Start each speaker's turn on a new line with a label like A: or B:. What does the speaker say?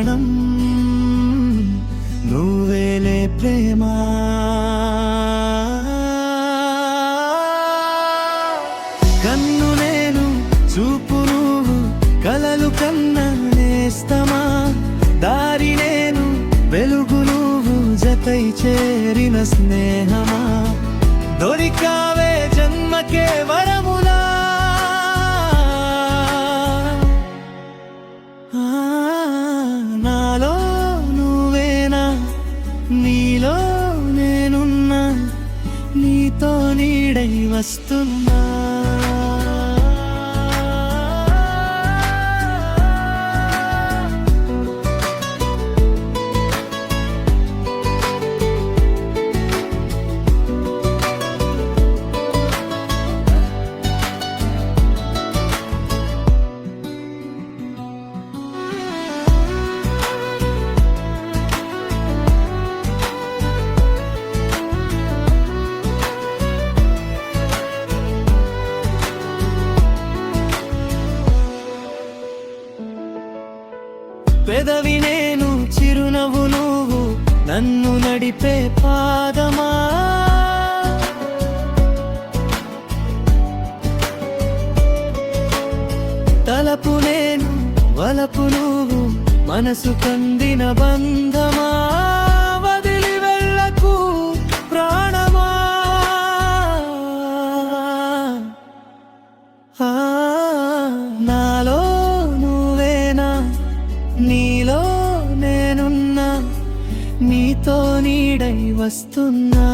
A: ప్రాణం నువ్వేలే ప్రేమ. కన్ను నేను, చూపు నువ్వు, కలలు కన్నా నేస్తమా. దారి నేను, వెలుగు నువ్వు, జతై చేరిన స్నేహమా. దొరికావే జన్మకే వరములా. నాలో నువ్వేనా, నీలో నేనున్నా, నీతో నీడై వస్తున్నా. పెదవి నేను, చిరునవ్వు నువ్వు, నన్ను నడిపే పాదమా. తలపు నేను, వలపు నువ్వు, మనసు కందిన బంధమా. వదిలి వెళ్ళకు ప్రాణమా. నాలో నువ్వేనా, నీలో నేనున్నా, నీతో నీడై వస్తున్నా.